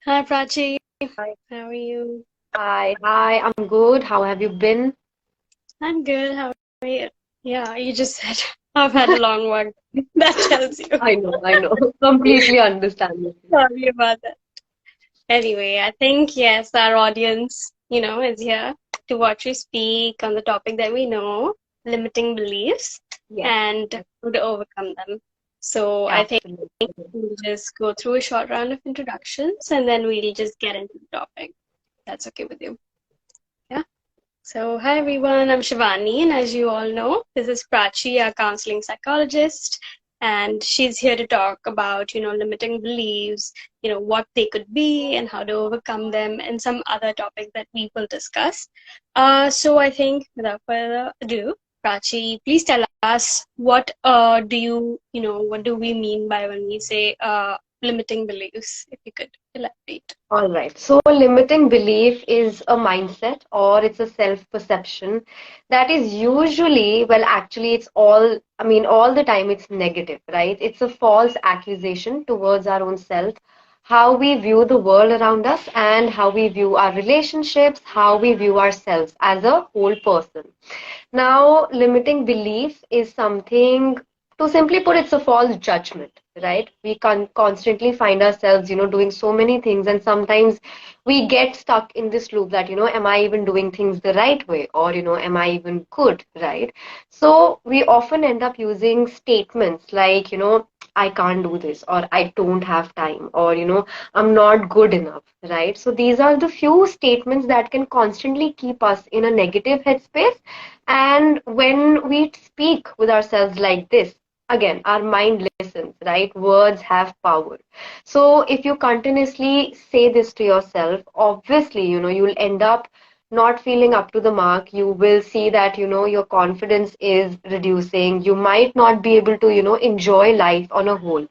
Hi Prachi, Hi, how are you? hi, I'm good. How have you been? I'm good, how are you? Yeah, you just said I've had a long one. That tells you. I know. Completely understandable. Sorry about that. Anyway, I think yes, our audience, is here to watch you speak on the topic that we know, limiting beliefs Yes, and how to overcome them. So I think absolutely. we'll just go through a short round of introductions and then we'll just get into the topic. That's okay with you. Yeah. So, hi everyone, I'm Shivani, and as you all know, this is Prachi, a counseling psychologist, and she's here to talk about, limiting beliefs, what they could be and how to overcome them, and some other topics that we will discuss. So, I think without further ado, Prachi, please tell us what do we mean by when we say limiting beliefs, if you could elaborate. All right. So, limiting belief is a mindset or it's a self-perception that is usually, well, actually, all the time it's negative, right? It's a false accusation towards our own self, how we view the world around us, and how we view our relationships, how we view ourselves as a whole person. Now, limiting belief is something, to simply put, it's a false judgment, right? We constantly find ourselves, doing so many things, and sometimes we get stuck in this loop that, am I even doing things the right way? Or, am I even good, right? So we often end up using statements like, I can't do this, or I don't have time, or, I'm not good enough, right? So these are the few statements that can constantly keep us in a negative headspace, and when we speak with ourselves like this, again, our mind listens, right? Words have power. So if you continuously say this to yourself, obviously, you'll end up not feeling up to the mark. You will see that, your confidence is reducing. You might not be able to, enjoy life on a whole.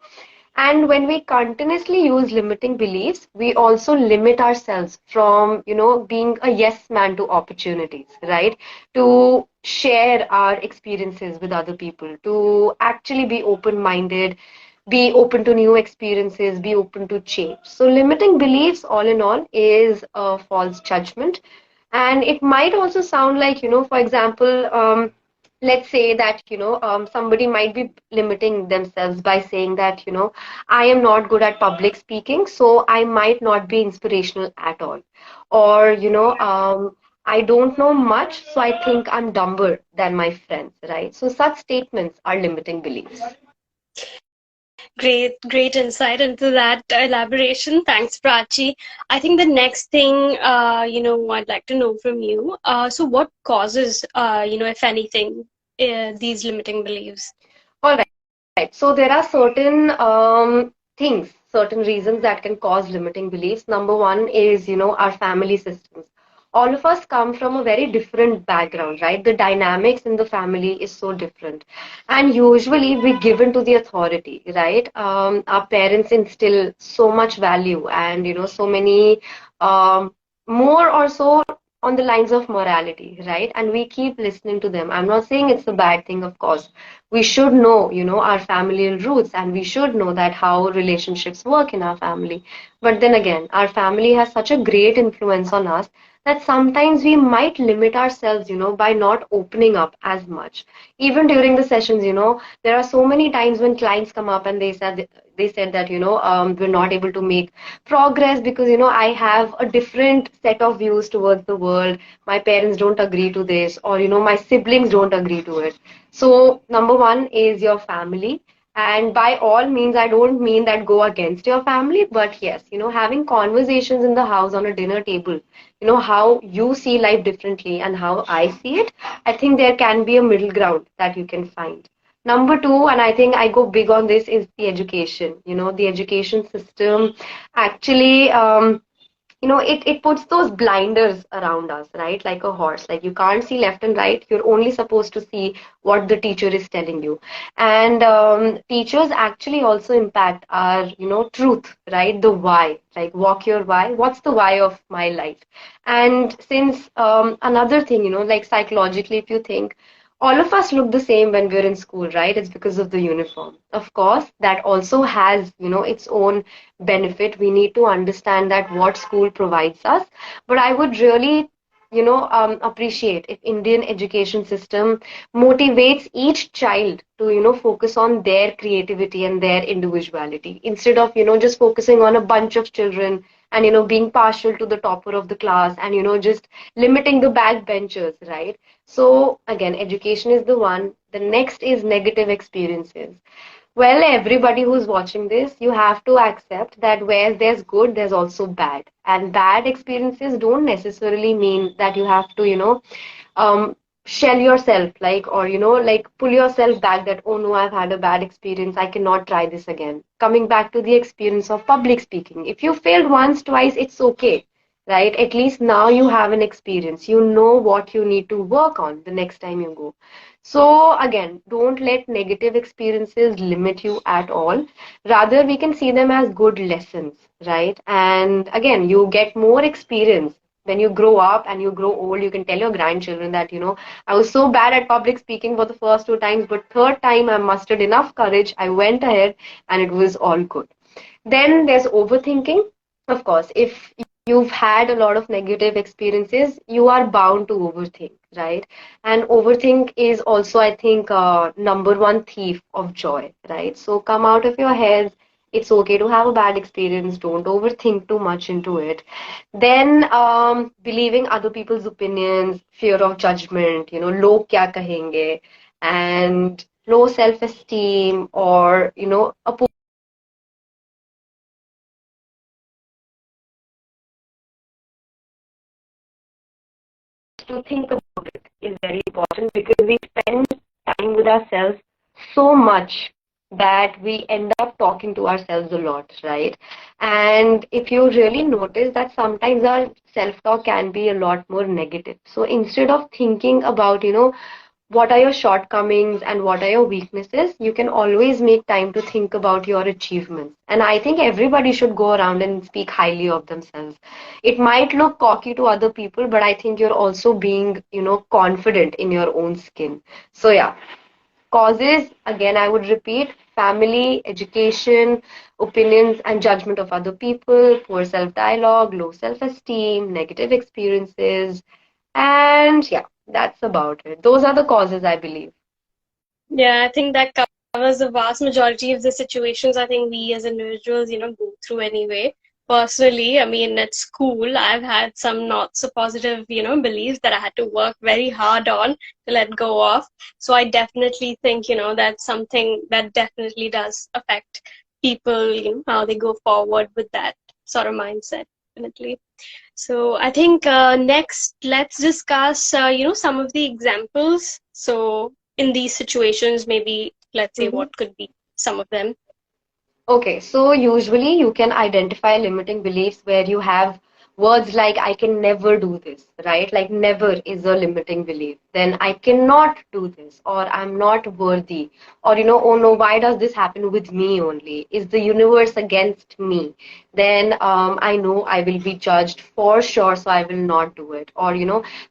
And when we continuously use limiting beliefs, we also limit ourselves from, being a yes man to opportunities, right? To share our experiences with other people, to actually be open minded, be open to new experiences, be open to change. So, limiting beliefs, all in all, is a false judgment. And it might also sound like, for example, let's say that, somebody might be limiting themselves by saying that, I am not good at public speaking, so I might not be inspirational at all. Or, I don't know much, so I think I'm dumber than my friends, right? So such statements are limiting beliefs. Great insight into that elaboration. Thanks, Prachi. I think the next thing, I'd like to know from you. So what causes, if anything, these limiting beliefs? All right. So there are certain things, certain reasons that can cause limiting beliefs. Number one is, our family systems. All of us come from a very different background, right? The dynamics in the family is so different. And usually we give in to the authority, right? Our parents instill so much value and, so many um, more or so on the lines of morality, right? And we keep listening to them. I'm not saying it's a bad thing, of course. We should know, our familial roots, and we should know that how relationships work in our family. But then again, our family has such a great influence on us that sometimes we might limit ourselves, by not opening up as much. Even during the sessions, there are so many times when clients come up and they said that, we're not able to make progress because, I have a different set of views towards the world. My parents don't agree to this, or, my siblings don't agree to it. So, number one is your family. And by all means, I don't mean that go against your family, but yes, having conversations in the house on a dinner table, how you see life differently and how I see it, I think there can be a middle ground that you can find. Number two, and I think I go big on this, is the education. The education system actually, it puts those blinders around us, right? Like a horse. Like you can't see left and right. You're only supposed to see what the teacher is telling you. And teachers actually also impact our, truth, right? The why. Like walk your why. What's the why of my life? And since another thing, like psychologically, if you think, all of us look the same when we're in school, right? It's because of the uniform. Of course, that also has, its own benefit. We need to understand that what school provides us. But I would really, appreciate if Indian education system motivates each child to, focus on their creativity and their individuality instead of, just focusing on a bunch of children and, being partial to the topper of the class and, just limiting the backbenchers, right? So again, education is the one. The next is negative experiences. Well, everybody who's watching this, you have to accept that where there's good, there's also bad. And bad experiences don't necessarily mean that you have to, shell yourself, like, or, like pull yourself back that, oh no, I've had a bad experience. I cannot try this again. Coming back to the experience of public speaking. If you failed once, twice, it's okay, right? At least now you have an experience. You know what you need to work on the next time you go. So again, don't let negative experiences limit you at all. Rather, we can see them as good lessons, right? And again, you get more experience when you grow up and you grow old. You can tell your grandchildren that, I was so bad at public speaking for the first two times, but third time I mustered enough courage. I went ahead and it was all good. Then there's overthinking. Of course, if you've had a lot of negative experiences, you are bound to overthink, right? And overthink is also, I think, number one thief of joy, right? So come out of your head. It's okay to have a bad experience. Don't overthink too much into it. Then believing other people's opinions, fear of judgment, log kya kahenge, and low self-esteem, or to think about it is very important because we spend time with ourselves so much that we end up talking to ourselves a lot, right? And if you really notice that sometimes our self talk can be a lot more negative. So instead of thinking about, what are your shortcomings and what are your weaknesses, you can always make time to think about your achievements. And I think everybody should go around and speak highly of themselves. It might look cocky to other people, but I think you're also being, confident in your own skin. So yeah, causes, again, I would repeat: family, education, opinions and judgment of other people, poor self dialogue, low self esteem, negative experiences, and yeah, that's about it. Those are the causes, I believe. Yeah, I think that covers the vast majority of the situations I think we as individuals, go through anyway. Personally, I mean, at school, I've had some not so positive, beliefs that I had to work very hard on to let go of. So I definitely think, that's something that definitely does affect people, how they go forward with that sort of mindset, definitely. So I think next, let's discuss, some of the examples. So in these situations, maybe let's say Mhm. what could be some of them. Okay, so usually you can identify limiting beliefs where you have words like I can never do this, right? Like never is a limiting belief. Then I cannot do this, or I'm not worthy, or oh no, why does this happen with me only? Is the universe against me? Then I know I will be judged for sure, so I will not do it. Or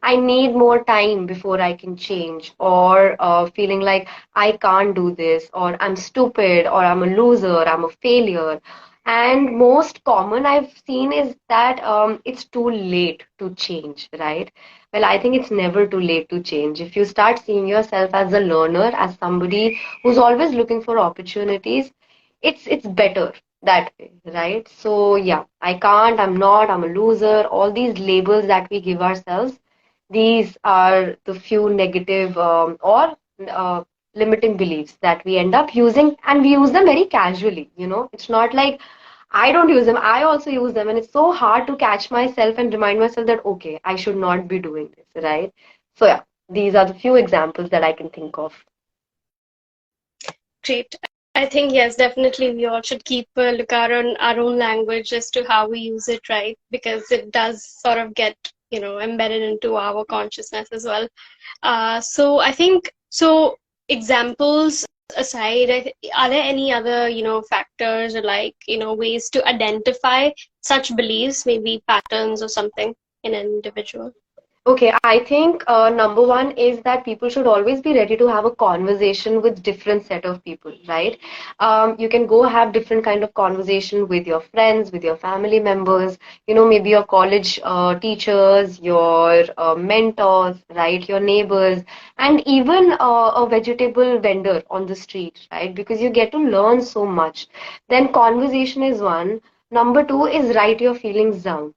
I need more time before I can change, or feeling like I can't do this, or I'm stupid, or I'm a loser, I'm a failure. And most common I've seen is that it's too late to change, right? Well, I think it's never too late to change. If you start seeing yourself as a learner, as somebody who's always looking for opportunities, it's better that way, right? So yeah, I can't, I'm not, I'm a loser, all these labels that we give ourselves, these are the few negative or limiting beliefs that we end up using, and we use them very casually. It's not like I don't use them, I also use them, and it's so hard to catch myself and remind myself that okay, I should not be doing this, right? So yeah, these are the few examples that I can think of. Great. I think yes, definitely we all should keep a lookout on our own language as to how we use it, right? Because it does sort of get, embedded into our consciousness as well. So I think so. Examples aside, are there any other factors or like ways to identify such beliefs, maybe patterns or something in an individual? Okay, I think number one is that people should always be ready to have a conversation with different set of people, right? You can go have different kind of conversation with your friends, with your family members, maybe your college teachers, your mentors, right? Your neighbors, and even a vegetable vendor on the street, right? Because you get to learn so much. Then conversation is one. Number two is write your feelings down.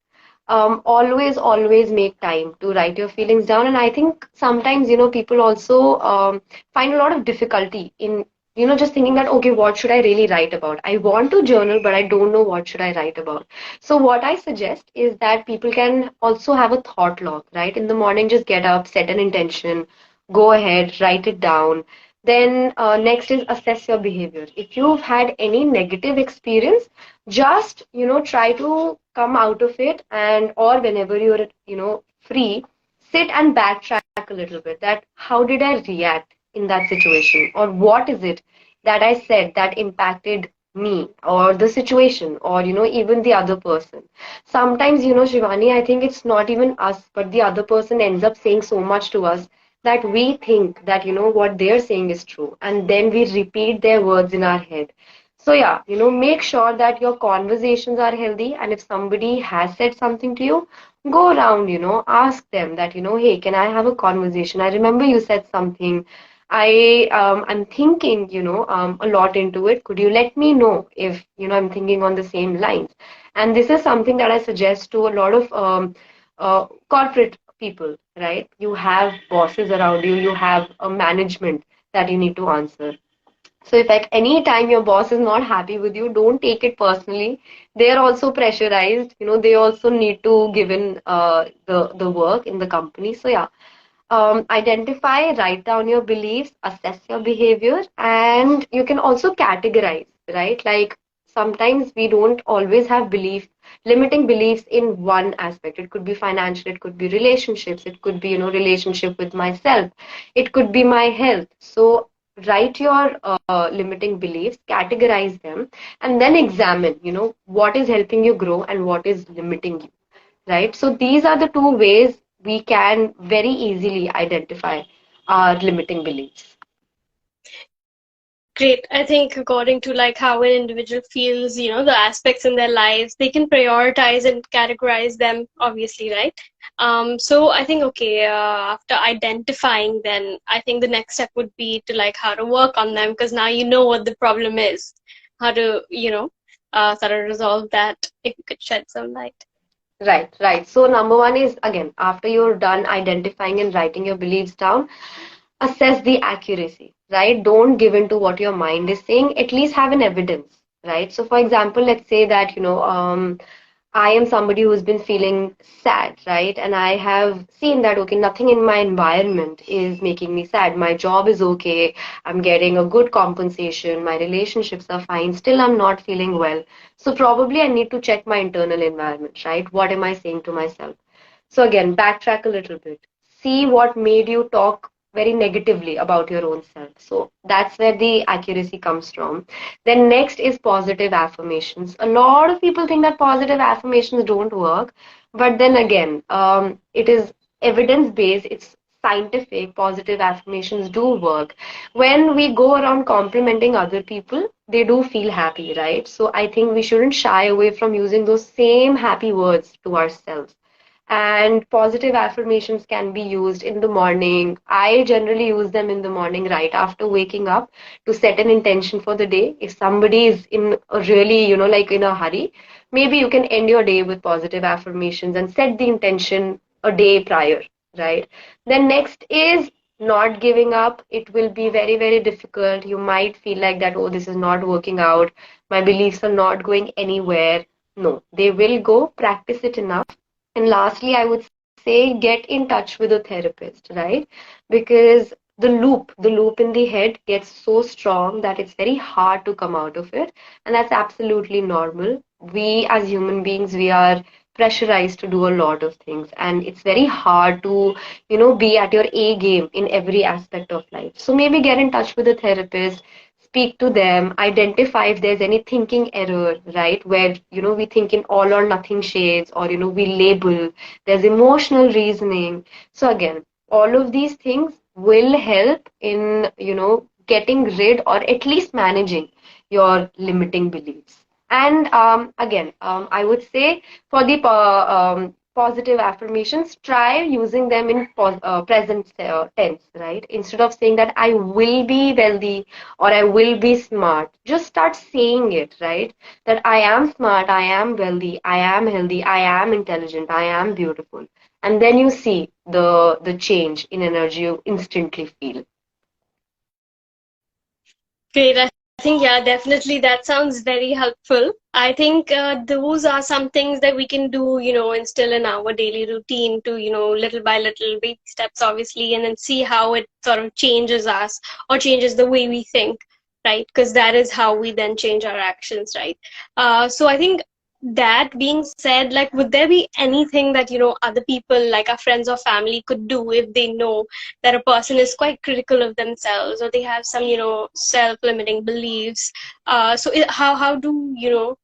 Always make time to write your feelings down. And I think sometimes, people also find a lot of difficulty in, just thinking that, okay, what should I really write about? I want to journal, but I don't know what should I write about. So what I suggest is that people can also have a thought log, right? In the morning, just get up, set an intention, go ahead, write it down. Then next is assess your behavior. If you've had any negative experience, just try to come out of it, and or whenever you're free, sit and backtrack a little bit, that how did I react in that situation, or what is it that I said that impacted me or the situation, or even the other person. Sometimes, Shivani, I think it's not even us, but the other person ends up saying so much to us that we think that what they're saying is true, and then we repeat their words in our head. So yeah, make sure that your conversations are healthy. And if somebody has said something to you, go around, ask them that, hey, can I have a conversation? I remember you said something. I'm thinking, a lot into it. Could you let me know if, I'm thinking on the same lines? And this is something that I suggest to a lot of corporate people, right? You have bosses around you, you have a management that you need to answer. So if at any time your boss is not happy with you, don't take it personally. They are also pressurized. They also need to give in the work in the company. So yeah, identify, write down your beliefs, assess your behavior, and you can also categorize, right? Like sometimes we don't always have limiting beliefs in one aspect. It could be financial, it could be relationships, it could be, relationship with myself, it could be my health. So write your limiting beliefs, categorize them, and then examine, what is helping you grow and what is limiting you, right? So these are the two ways we can very easily identify our limiting beliefs. Great. I think according to like how an individual feels, the aspects in their lives, they can prioritize and categorize them, obviously, right? So I think, okay, after identifying, then I think the next step would be to like how to work on them, because now you know what the problem is, how to, sort of resolve that, if you could shed some light. Right, right. So number one is, again, after you're done identifying and writing your beliefs down, assess the accuracy, right? Don't give in to what your mind is saying. At least have an evidence, right? So for example, let's say that, I am somebody who's been feeling sad, right? And I have seen that, okay, nothing in my environment is making me sad. My job is okay. I'm getting a good compensation. My relationships are fine. Still, I'm not feeling well. So probably I need to check my internal environment, right? What am I saying to myself? So again, backtrack a little bit. See what made you talk very negatively about your own self. So that's where the accuracy comes from. Then next is positive affirmations. A lot of people think that positive affirmations don't work, but then again, it is evidence based. It's scientific. Positive affirmations do work. When we go around complimenting other people, they do feel happy, right? So I think we shouldn't shy away from using those same happy words to ourselves. And positive affirmations can be used in the morning. I generally use them in the morning right after waking up to set an intention for the day. If somebody is in a really, like in a hurry, maybe you can end your day with positive affirmations and set the intention a day prior, right? Then next is not giving up. It will be very, very difficult. You might feel like that, oh, this is not working out. My beliefs are not going anywhere. No, they will go. Practice it enough. And lastly, I would say get in touch with a therapist, right? Because the loop in the head gets so strong that it's very hard to come out of it. And that's absolutely normal. We as human beings, we are pressurized to do a lot of things. And it's very hard to, be at your A game in every aspect of life. So maybe get in touch with a therapist, speak to them, identify if there's any thinking error, right? Where, we think in all or nothing shades, or, we label, there's emotional reasoning. So again, all of these things will help in, getting rid or at least managing your limiting beliefs. And again, I would say for the positive affirmations, try using them in present tense, right? Instead of saying that I will be wealthy or I will be smart, just start saying it, right? That I am smart, I am wealthy, I am healthy, I am intelligent, I am beautiful. And then you see the change in energy you instantly feel. Great. I think, yeah, definitely that sounds very helpful. I think those are some things that we can do, instill in our daily routine to, little by little, baby steps, obviously, and then see how it sort of changes us or changes the way we think, right? Because that is how we then change our actions, right? So I think that being said, like, would there be anything that, other people, like our friends or family, could do if they know that a person is quite critical of themselves or they have some self-limiting beliefs? So how do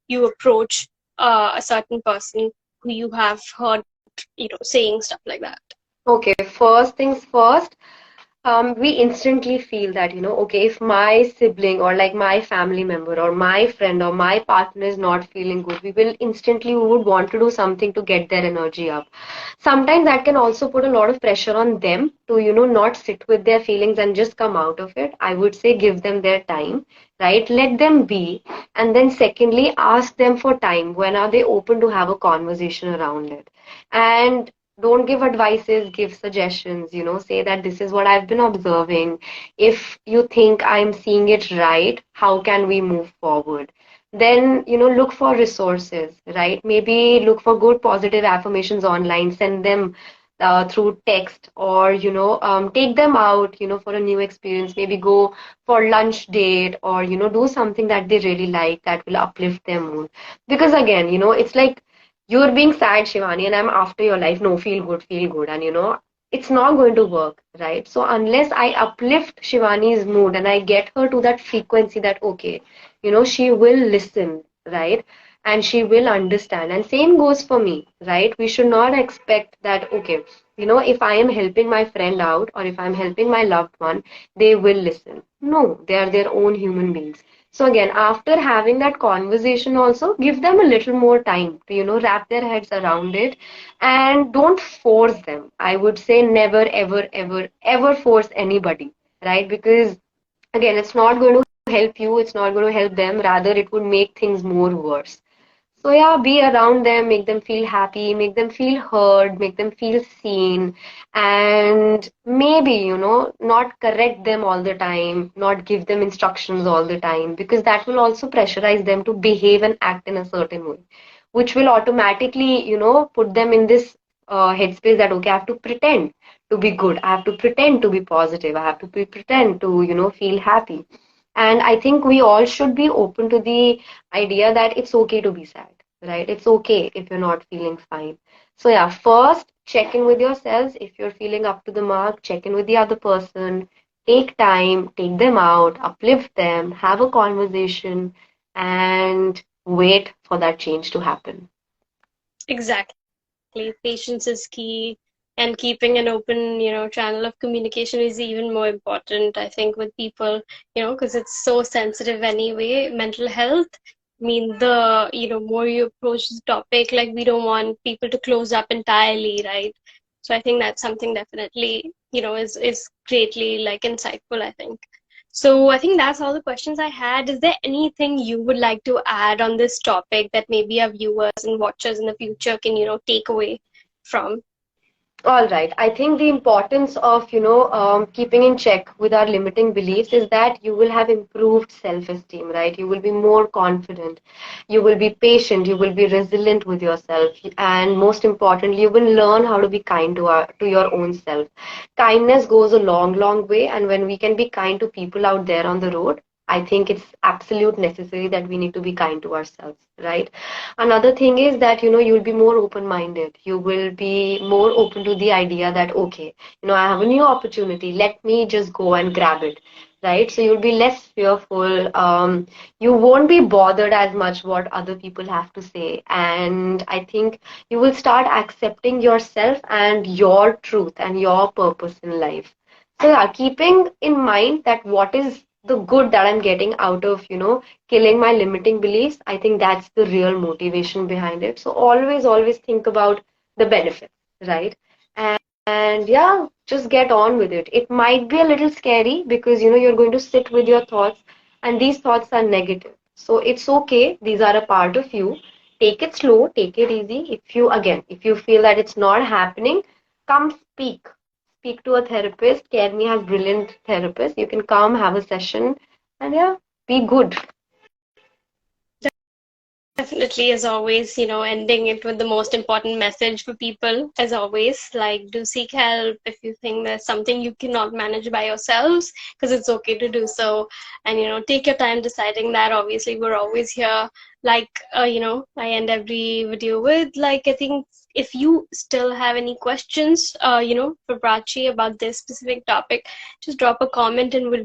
you approach a certain person who you have heard saying stuff like that? Okay, first things first, we instantly feel that, okay, if my sibling or like my family member or my friend or my partner is not feeling good, we would want to do something to get their energy up. Sometimes that can also put a lot of pressure on them to, not sit with their feelings and just come out of it. I would say give them their time, right? Let them be. And then secondly, ask them for time. When are they open to have a conversation around it? And don't give advices, give suggestions, say that this is what I've been observing. If you think I'm seeing it right, how can we move forward? Then, look for resources, right? Maybe look for good positive affirmations online, send them through text, or, take them out, for a new experience. Maybe go for lunch date, or, do something that they really like that will uplift their mood. Because again, it's like, you're being sad, Shivani, and I'm after your life. No, feel good, feel good. And it's not going to work, right? So unless I uplift Shivani's mood and I get her to that frequency that, okay, she will listen, right? And she will understand. And same goes for me, right? We should not expect that, okay, if I am helping my friend out or if I'm helping my loved one, they will listen. No, they are their own human beings. So again, after having that conversation also, give them a little more time to, wrap their heads around it, and don't force them. I would say never, ever, ever, ever force anybody, right? Because again, it's not going to help you, it's not going to help them, rather it would make things more worse. So yeah, be around them, make them feel happy, make them feel heard, make them feel seen, and maybe, not correct them all the time, not give them instructions all the time, because that will also pressurize them to behave and act in a certain way, which will automatically, put them in this headspace that, okay, I have to pretend to be good, I have to pretend to be positive, I have to pretend to, feel happy. And I think we all should be open to the idea that it's okay to be sad, right? It's okay if you're not feeling fine. So, yeah, first check in with yourselves. If you're feeling up to the mark, check in with the other person. Take time, take them out, uplift them, have a conversation, and wait for that change to happen. Exactly. Patience is key, and keeping an open, channel of communication is even more important, I think, with people, because it's so sensitive anyway. Mental health. I mean, more you approach the topic, like, we don't want people to close up entirely, right? So I think that's something definitely, is greatly like insightful, I think. So I think that's all the questions I had. Is there anything you would like to add on this topic that maybe our viewers and watchers in the future can, take away from? All right. I think the importance of, keeping in check with our limiting beliefs is that you will have improved self-esteem, right? You will be more confident. You will be patient. You will be resilient with yourself. And most importantly, you will learn how to be kind to your own self. Kindness goes a long, long way. And when we can be kind to people out there on the road, I think it's absolute necessary that we need to be kind to ourselves, right? Another thing is that, you'll be more open-minded. You will be more open to the idea that, okay, I have a new opportunity. Let me just go and grab it, right? So you'll be less fearful. You won't be bothered as much what other people have to say. And I think you will start accepting yourself and your truth and your purpose in life. So yeah, keeping in mind that what is the good that I'm getting out of, killing my limiting beliefs, I think that's the real motivation behind it. So always, always think about the benefits, right? And yeah, just get on with it. It might be a little scary because, you're going to sit with your thoughts and these thoughts are negative. So it's okay. These are a part of you. Take it slow, take it easy. If you feel that it's not happening, come speak to a therapist. CareMe has brilliant therapists. You can come, have a session, and yeah, be good. Definitely, as always, ending it with the most important message for people, as always, like do seek help if you think there's something you cannot manage by yourselves, because it's okay to do so. And, take your time deciding that. Obviously, we're always here. Like, I end every video with, like, I think if you still have any questions, for Prachi about this specific topic, just drop a comment and we'll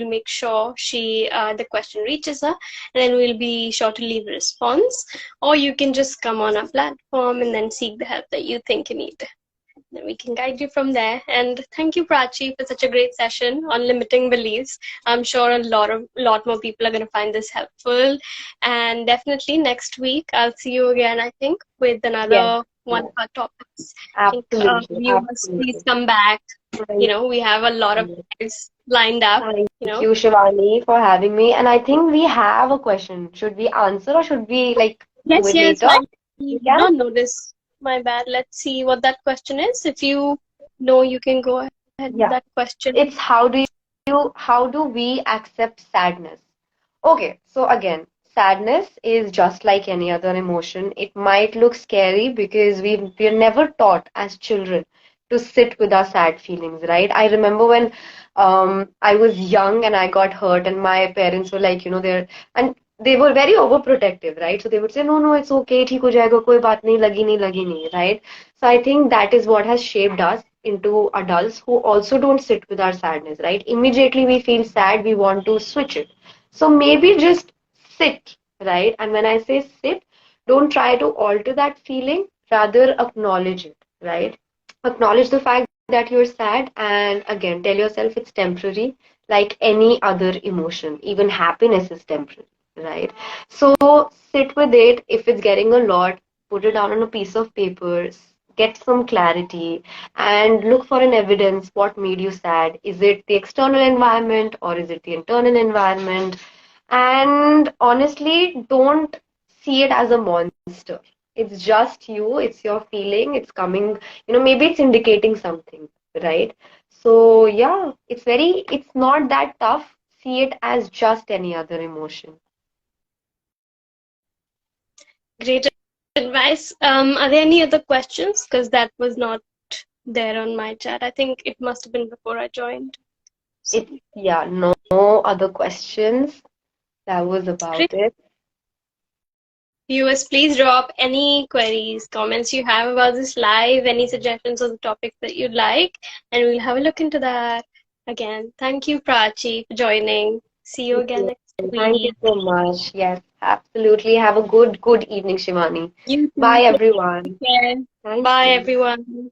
make sure the question reaches her, and then we'll be sure to leave a response. Or you can just come on our platform and then seek the help that you think you need. Then we can guide you from there. And thank you, Prachi, for such a great session on limiting beliefs. I'm sure a lot more people are going to find this helpful. And definitely next week I'll see you again, I think, with Yes, another one yes, of our topics. I think absolutely, viewers, please absolutely. come back. Thank We have a lot of you. guys lined up. Thank You know, you, Shivani, for having me. And I think we have a question. Should we answer or should we like do Yes, it yes, later? I We did can? not notice. My bad. Let's see what that question is. If you know, you can go ahead with Yeah. that question. It's how do we accept sadness? Okay, so again, sadness is just like any other emotion. It might look scary because we're never taught as children to sit with our sad feelings, right? I remember when I was young and I got hurt, and my parents were like, and they were very overprotective, right? So they would say, no, no, it's okay, ठीक हो जाएगा, कोई बात नहीं, लगी नहीं, right? So I think that is what has shaped us into adults who also don't sit with our sadness, right? Immediately we feel sad, we want to switch it. So maybe just sit, right? And when I say sit, don't try to alter that feeling, rather acknowledge it, right? Acknowledge the fact that you're sad, and again, tell yourself it's temporary, like any other emotion. Even happiness is temporary, right? So sit with it. If it's getting a lot, put it down on a piece of paper, get some clarity, and look for an evidence what made you sad. Is it the external environment or is it the internal environment? And honestly, don't see it as a monster. It's just you, it's your feeling, it's coming, maybe it's indicating something, right? So, yeah, it's not that tough. See it as just any other emotion. Great advice. Are there any other questions? Because that was not there on my chat. I think it must have been before I joined. So, Yeah, no other questions. That was about great. it. Viewers, please drop any queries, comments you have about this live, any suggestions on the topics that you'd like, and we'll have a look into that. Again, thank you, Prachi, for joining. See you Thank again you. next Thank you week. so much. Yes, absolutely. Have a good evening, Shivani. You too. Bye, Take everyone. care. Thank Bye, you. everyone.